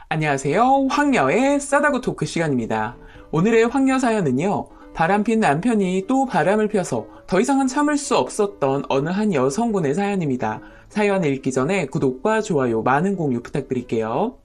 안녕하세요. 황여의 싸다구 토크 시간입니다. 오늘의 황여 사연은요. 바람핀 남편이 또 바람을 펴서 더 이상은 참을 수 없었던 어느 한 여성분의 사연입니다. 사연 읽기 전에 구독과 좋아요 많은 공유 부탁드릴게요.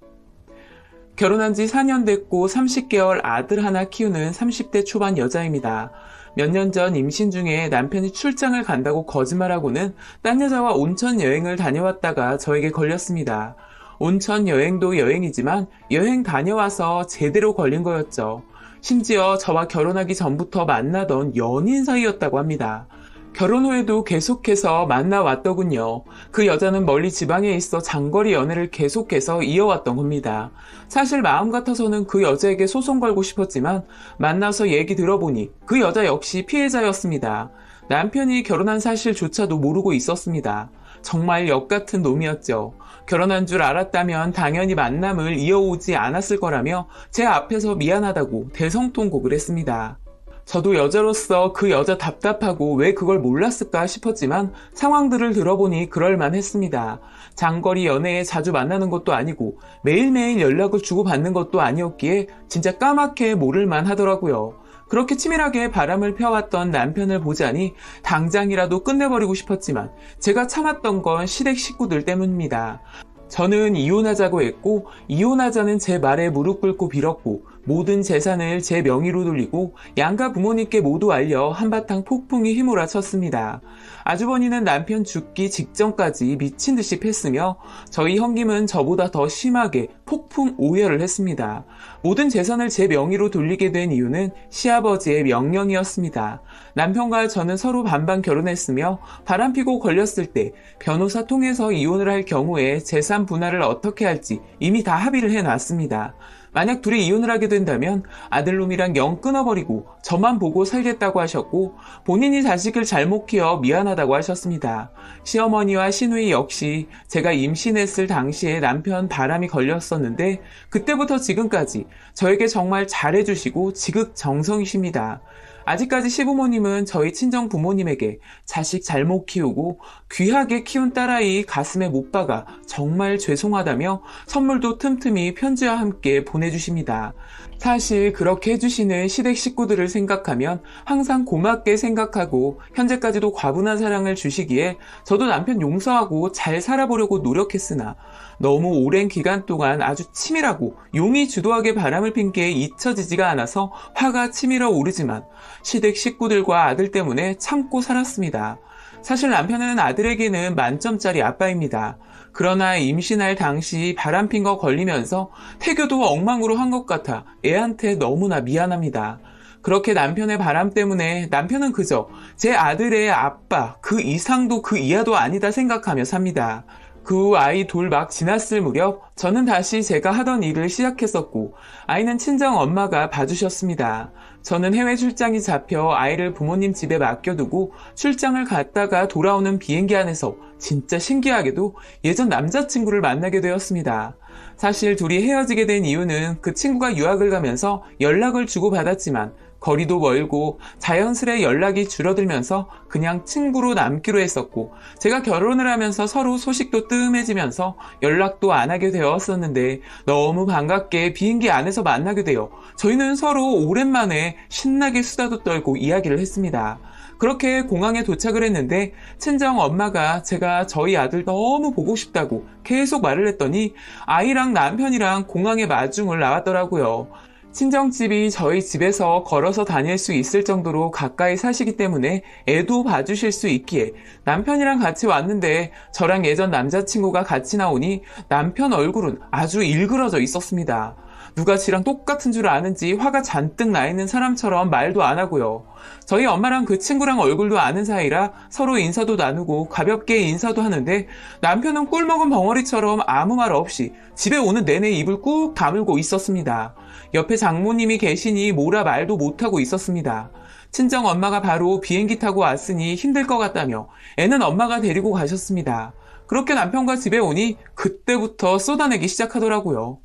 결혼한 지 4년 됐고 30개월 아들 하나 키우는 30대 초반 여자입니다. 몇 년 전 임신 중에 남편이 출장을 간다고 거짓말하고는 딴 여자와 온천 여행을 다녀왔다가 저에게 걸렸습니다. 온천 여행도 여행이지만 여행 다녀와서 제대로 걸린 거였죠. 심지어 저와 결혼하기 전부터 만나던 연인 사이였다고 합니다. 결혼 후에도 계속해서 만나왔더군요. 그 여자는 멀리 지방에 있어 장거리 연애를 계속해서 이어왔던 겁니다. 사실 마음 같아서는 그 여자에게 소송 걸고 싶었지만 만나서 얘기 들어보니 그 여자 역시 피해자였습니다. 남편이 결혼한 사실조차도 모르고 있었습니다. 정말 역같은 놈이었죠. 결혼한 줄 알았다면 당연히 만남을 이어오지 않았을 거라며 제 앞에서 미안하다고 대성통곡을 했습니다. 저도 여자로서 그 여자 답답하고 왜 그걸 몰랐을까 싶었지만 상황들을 들어보니 그럴만했습니다. 장거리 연애에 자주 만나는 것도 아니고 매일매일 연락을 주고받는 것도 아니었기에 진짜 까맣게 모를만 하더라고요. 그렇게 치밀하게 바람을 펴왔던 남편을 보자니 당장이라도 끝내버리고 싶었지만 제가 참았던 건 시댁 식구들 때문입니다. 저는 이혼하자고 했고 이혼하자는 제 말에 무릎 꿇고 빌었고 모든 재산을 제 명의로 돌리고 양가 부모님께 모두 알려 한바탕 폭풍이 휘몰아쳤습니다. 아주버니는 남편 죽기 직전까지 미친 듯이 팼으며 저희 형님은 저보다 더 심하게 폭풍 오열을 했습니다. 모든 재산을 제 명의로 돌리게 된 이유는 시아버지의 명령이었습니다. 남편과 저는 서로 반반 결혼했으며 바람피고 걸렸을 때 변호사 통해서 이혼을 할 경우에 재산 분할을 어떻게 할지 이미 다 합의를 해놨습니다. 만약 둘이 이혼을 하게 된다면 아들놈이랑 영 끊어버리고 저만 보고 살겠다고 하셨고 본인이 자식을 잘못 키워 미안하다고 하셨습니다. 시어머니와 시누이 역시 제가 임신했을 당시에 남편 바람이 걸렸었는데 그때부터 지금까지 저에게 정말 잘해주시고 지극정성이십니다. 아직까지 시부모님은 저희 친정 부모님에게 자식 잘못 키우고 귀하게 키운 딸아이 가슴에 못 박아 정말 죄송하다며 선물도 틈틈이 편지와 함께 보내주십니다. 사실 그렇게 해주시는 시댁 식구들을 생각하면 항상 고맙게 생각하고 현재까지도 과분한 사랑을 주시기에 저도 남편 용서하고 잘 살아보려고 노력했으나 너무 오랜 기간 동안 아주 치밀하고 용이 주도하게 바람을 핀 게 잊혀지지가 않아서 화가 치밀어 오르지만 시댁 식구들과 아들 때문에 참고 살았습니다. 사실 남편은 아들에게는 만점짜리 아빠입니다. 그러나 임신할 당시 바람핀 거 걸리면서 태교도 엉망으로 한 것 같아 애한테 너무나 미안합니다. 그렇게 남편의 바람 때문에 남편은 그저 제 아들의 아빠 그 이상도 그 이하도 아니다 생각하며 삽니다. 그 후 아이 돌 막 지났을 무렵 저는 다시 제가 하던 일을 시작했었고 아이는 친정 엄마가 봐주셨습니다. 저는 해외 출장이 잡혀 아이를 부모님 집에 맡겨두고 출장을 갔다가 돌아오는 비행기 안에서 진짜 신기하게도 예전 남자친구를 만나게 되었습니다. 사실 둘이 헤어지게 된 이유는 그 친구가 유학을 가면서 연락을 주고받았지만 거리도 멀고 자연스레 연락이 줄어들면서 그냥 친구로 남기로 했었고 제가 결혼을 하면서 서로 소식도 뜸해지면서 연락도 안 하게 되었었는데 너무 반갑게 비행기 안에서 만나게 되어 저희는 서로 오랜만에 신나게 수다도 떨고 이야기를 했습니다. 그렇게 공항에 도착을 했는데 친정 엄마가 제가 저희 아들 너무 보고 싶다고 계속 말을 했더니 아이랑 남편이랑 공항에 마중을 나왔더라고요. 친정집이 저희 집에서 걸어서 다닐 수 있을 정도로 가까이 사시기 때문에 애도 봐주실 수 있기에 남편이랑 같이 왔는데 저랑 예전 남자친구가 같이 나오니 남편 얼굴은 아주 일그러져 있었습니다. 누가 지랑 똑같은 줄 아는지 화가 잔뜩 나 있는 사람처럼 말도 안 하고요. 저희 엄마랑 그 친구랑 얼굴도 아는 사이라 서로 인사도 나누고 가볍게 인사도 하는데 남편은 꿀먹은 벙어리처럼 아무 말 없이 집에 오는 내내 입을 꾹 다물고 있었습니다. 옆에 장모님이 계시니 뭐라 말도 못하고 있었습니다. 친정 엄마가 바로 비행기 타고 왔으니 힘들 것 같다며 애는 엄마가 데리고 가셨습니다. 그렇게 남편과 집에 오니 그때부터 쏟아내기 시작하더라고요.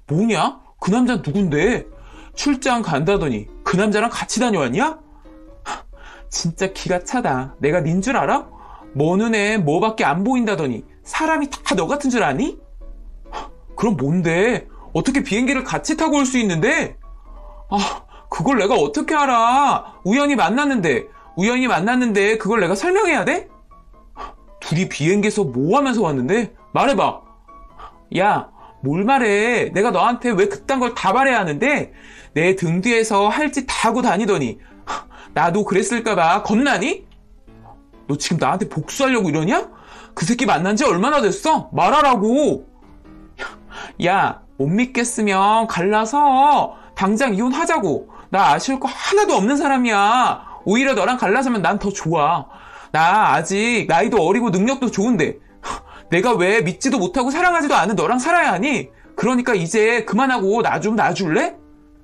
뭐냐? 그 남자 누군데? 출장 간다더니 그 남자랑 같이 다녀왔냐? 진짜 기가 차다. 내가 닌 줄 알아? 뭐 눈에 뭐밖에 안 보인다더니 사람이 다 너 같은 줄 아니? 그럼 뭔데? 어떻게 비행기를 같이 타고 올 수 있는데? 그걸 내가 어떻게 알아? 우연히 만났는데 그걸 내가 설명해야 돼? 둘이 비행기에서 뭐 하면서 왔는데? 말해봐. 야, 뭘 말해? 내가 너한테 왜 그딴 걸 다 말해야 하는데? 내 등 뒤에서 할 짓 다 하고 다니더니 나도 그랬을까봐 겁나니? 너 지금 나한테 복수하려고 이러냐? 그 새끼 만난 지 얼마나 됐어? 말하라고. 야, 못 믿겠으면 갈라서 당장 이혼하자고. 나 아쉬울 거 하나도 없는 사람이야. 오히려 너랑 갈라서면 난 더 좋아. 나 아직 나이도 어리고 능력도 좋은데 내가 왜 믿지도 못하고 사랑하지도 않은 너랑 살아야 하니? 그러니까 이제 그만하고 나 좀 놔줄래?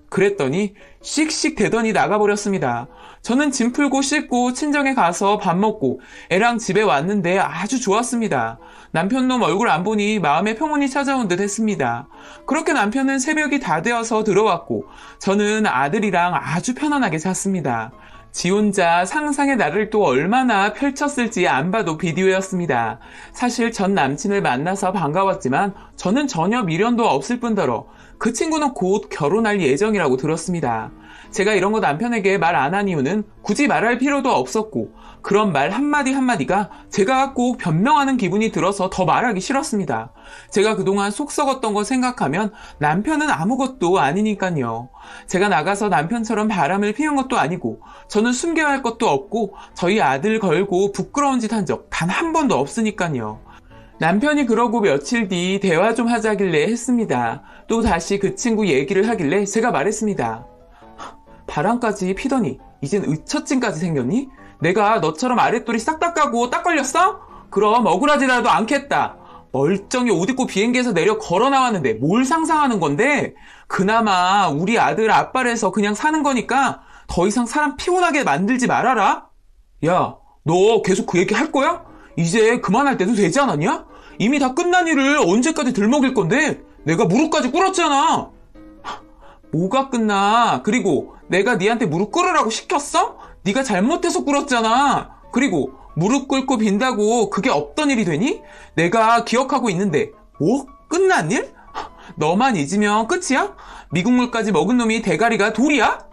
그랬더니 씩씩 대더니 나가버렸습니다. 저는 짐 풀고 씻고 친정에 가서 밥 먹고 애랑 집에 왔는데 아주 좋았습니다. 남편놈 얼굴 안 보니 마음의 평온이 찾아온 듯 했습니다. 그렇게 남편은 새벽이 다 되어서 들어왔고 저는 아들이랑 아주 편안하게 잤습니다. 지 혼자 상상의 나를 또 얼마나 펼쳤을지 안 봐도 비디오였습니다. 사실 전 남친을 만나서 반가웠지만 저는 전혀 미련도 없을 뿐더러 그 친구는 곧 결혼할 예정이라고 들었습니다. 제가 이런 거 남편에게 말 안 한 이유는 굳이 말할 필요도 없었고 그런 말 한마디 한마디가 제가 꼭 변명하는 기분이 들어서 더 말하기 싫었습니다. 제가 그동안 속 썩었던 거 생각하면 남편은 아무것도 아니니까요. 제가 나가서 남편처럼 바람을 피운 것도 아니고 저는 숨겨야 할 것도 없고 저희 아들 걸고 부끄러운 짓 한 적 단 한 번도 없으니까요. 남편이 그러고 며칠 뒤 대화 좀 하자길래 했습니다. 또 다시 그 친구 얘기를 하길래 제가 말했습니다. 바람까지 피더니 이젠 의처증까지 생겼니? 내가 너처럼 아랫돌이 싹 다 까고 딱 걸렸어? 그럼 억울하지라도 않겠다. 멀쩡히 옷 입고 비행기에서 내려 걸어 나왔는데 뭘 상상하는 건데? 그나마 우리 아들 아빠래서 그냥 사는 거니까 더 이상 사람 피곤하게 만들지 말아라. 야, 너 계속 그 얘기 할 거야? 이제 그만할 때도 되지 않았냐? 이미 다 끝난 일을 언제까지 들먹일 건데? 내가 무릎까지 꿇었잖아. 뭐가 끝나? 그리고 내가 니한테 무릎 꿇으라고 시켰어? 네가 잘못해서 꿇었잖아. 그리고 무릎 꿇고 빈다고 그게 없던 일이 되니? 내가 기억하고 있는데 뭐? 끝난 일? 너만 잊으면 끝이야? 미국물까지 먹은 놈이 대가리가 돌이야?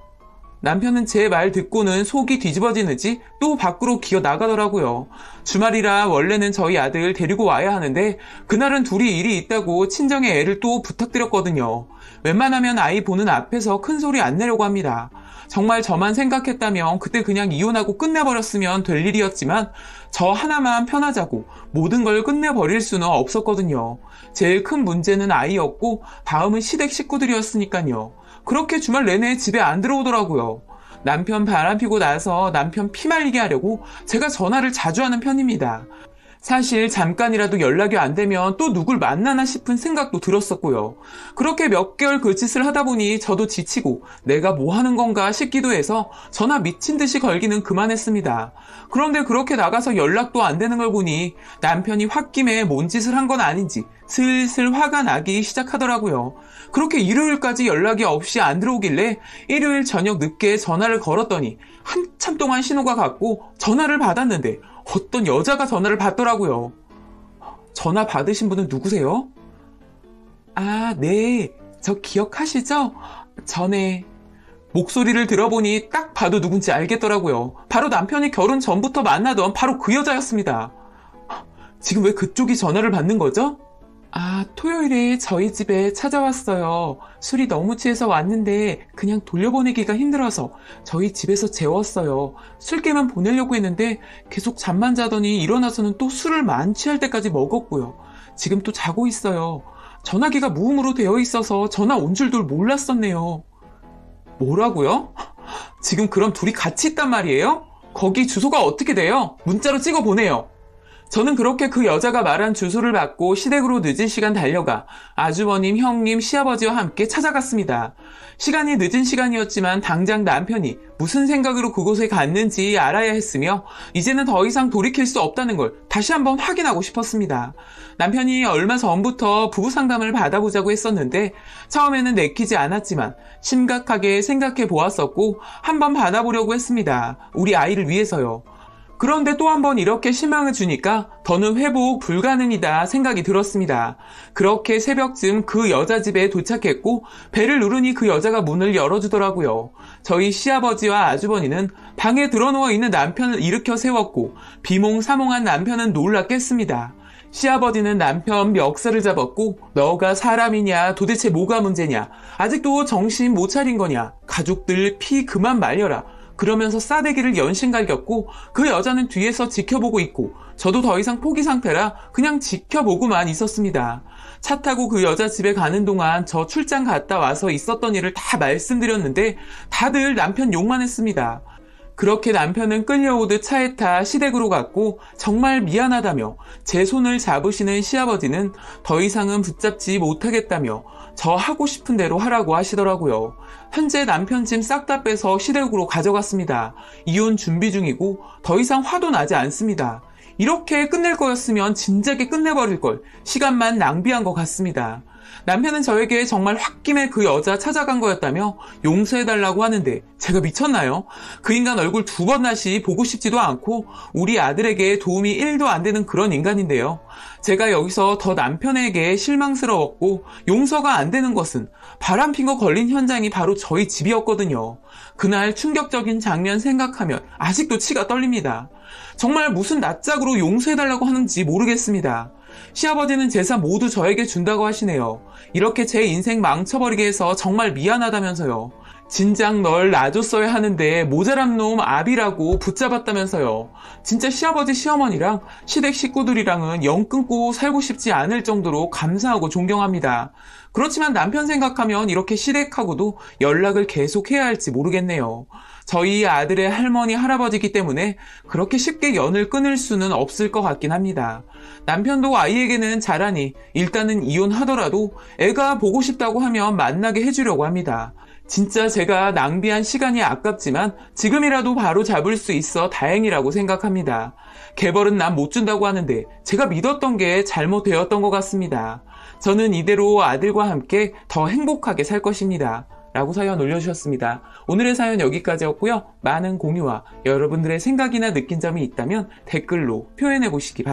남편은 제 말 듣고는 속이 뒤집어지는지 또 밖으로 기어 나가더라고요. 주말이라 원래는 저희 아들 데리고 와야 하는데 그날은 둘이 일이 있다고 친정에 애를 또 부탁드렸거든요. 웬만하면 아이 보는 앞에서 큰 소리 안 내려고 합니다. 정말 저만 생각했다면 그때 그냥 이혼하고 끝내버렸으면 될 일이었지만 저 하나만 편하자고 모든 걸 끝내버릴 수는 없었거든요. 제일 큰 문제는 아이였고 다음은 시댁 식구들이었으니까요. 그렇게 주말 내내 집에 안 들어오더라고요. 남편 바람 피고 나서 남편 피 말리게 하려고 제가 전화를 자주 하는 편입니다. 사실 잠깐이라도 연락이 안 되면 또 누굴 만나나 싶은 생각도 들었었고요. 그렇게 몇 개월 그 짓을 하다 보니 저도 지치고 내가 뭐 하는 건가 싶기도 해서 전화 미친 듯이 걸기는 그만했습니다. 그런데 그렇게 나가서 연락도 안 되는 걸 보니 남편이 홧김에 뭔 짓을 한 건 아닌지 슬슬 화가 나기 시작하더라고요. 그렇게 일요일까지 연락이 없이 안 들어오길래 일요일 저녁 늦게 전화를 걸었더니 한참 동안 신호가 갔고 전화를 받았는데 어떤 여자가 전화를 받더라고요. 전화 받으신 분은 누구세요? 아, 네. 저 기억하시죠? 전에 목소리를 들어보니 딱 봐도 누군지 알겠더라고요. 바로 남편이 결혼 전부터 만나던 바로 그 여자였습니다. 지금 왜 그쪽이 전화를 받는 거죠? 아, 토요일에 저희 집에 찾아왔어요. 술이 너무 취해서 왔는데 그냥 돌려보내기가 힘들어서 저희 집에서 재웠어요. 술게만 보내려고 했는데 계속 잠만 자더니 일어나서는 또 술을 만취할 때까지 먹었고요. 지금 또 자고 있어요. 전화기가 무음으로 되어 있어서 전화 온 줄도 몰랐었네요. 뭐라고요? 지금 그럼 둘이 같이 있단 말이에요? 거기 주소가 어떻게 돼요? 문자로 찍어 보내요. 저는 그렇게 그 여자가 말한 주소를 받고 시댁으로 늦은 시간 달려가 아주버님, 형님, 시아버지와 함께 찾아갔습니다. 시간이 늦은 시간이었지만 당장 남편이 무슨 생각으로 그곳에 갔는지 알아야 했으며 이제는 더 이상 돌이킬 수 없다는 걸 다시 한번 확인하고 싶었습니다. 남편이 얼마 전부터 부부 상담을 받아보자고 했었는데 처음에는 내키지 않았지만 심각하게 생각해 보았었고 한번 받아보려고 했습니다. 우리 아이를 위해서요. 그런데 또 한 번 이렇게 실망을 주니까 더는 회복 불가능이다 생각이 들었습니다. 그렇게 새벽쯤 그 여자 집에 도착했고 배를 누르니 그 여자가 문을 열어주더라고요. 저희 시아버지와 아주버니는 방에 드러누워 있는 남편을 일으켜 세웠고 비몽사몽한 남편은 놀랐겠습니다. 시아버지는 남편 멱살을 잡았고 너가 사람이냐, 도대체 뭐가 문제냐, 아직도 정신 못 차린 거냐, 가족들 피 그만 말려라, 그러면서 싸대기를 연신갈겼고 그 여자는 뒤에서 지켜보고 있고 저도 더 이상 포기 상태라 그냥 지켜보고만 있었습니다. 차 타고 그 여자 집에 가는 동안 저 출장 갔다 와서 있었던 일을 다 말씀드렸는데 다들 남편 욕만 했습니다. 그렇게 남편은 끌려오듯 차에 타 시댁으로 갔고 정말 미안하다며 제 손을 잡으시는 시아버지는 더 이상은 붙잡지 못하겠다며 저 하고 싶은 대로 하라고 하시더라고요. 현재 남편 짐 싹 다 빼서 시댁으로 가져갔습니다. 이혼 준비 중이고 더 이상 화도 나지 않습니다. 이렇게 끝낼 거였으면 진작에 끝내버릴 걸, 시간만 낭비한 것 같습니다. 남편은 저에게 정말 홧김에 그 여자 찾아간 거였다며 용서해달라고 하는데 제가 미쳤나요? 그 인간 얼굴 2번 다시 보고 싶지도 않고 우리 아들에게 도움이 1도 안 되는 그런 인간인데요. 제가 여기서 더 남편에게 실망스러웠고 용서가 안 되는 것은 바람핀 거 걸린 현장이 바로 저희 집이었거든요. 그날 충격적인 장면 생각하면 아직도 치가 떨립니다. 정말 무슨 낯짝으로 용서해달라고 하는지 모르겠습니다. 시아버지는 재산 모두 저에게 준다고 하시네요. 이렇게 제 인생 망쳐버리게 해서 정말 미안하다면서요. 진작 널 놔줬어야 하는데 모자란 놈 아비라고 붙잡았다면서요. 진짜 시아버지 시어머니랑 시댁 식구들이랑은 영 끊고 살고 싶지 않을 정도로 감사하고 존경합니다. 그렇지만 남편 생각하면 이렇게 시댁하고도 연락을 계속해야 할지 모르겠네요. 저희 아들의 할머니 할아버지이기 때문에 그렇게 쉽게 연을 끊을 수는 없을 것 같긴 합니다. 남편도 아이에게는 잘하니 일단은 이혼하더라도 애가 보고 싶다고 하면 만나게 해주려고 합니다. 진짜 제가 낭비한 시간이 아깝지만 지금이라도 바로 잡을 수 있어 다행이라고 생각합니다. 개벌은 남 못 준다고 하는데 제가 믿었던 게 잘못되었던 것 같습니다. 저는 이대로 아들과 함께 더 행복하게 살 것입니다. 라고 사연 올려주셨습니다. 오늘의 사연 여기까지였고요. 많은 공유와 여러분들의 생각이나 느낀 점이 있다면 댓글로 표현해 보시기 바랍니다.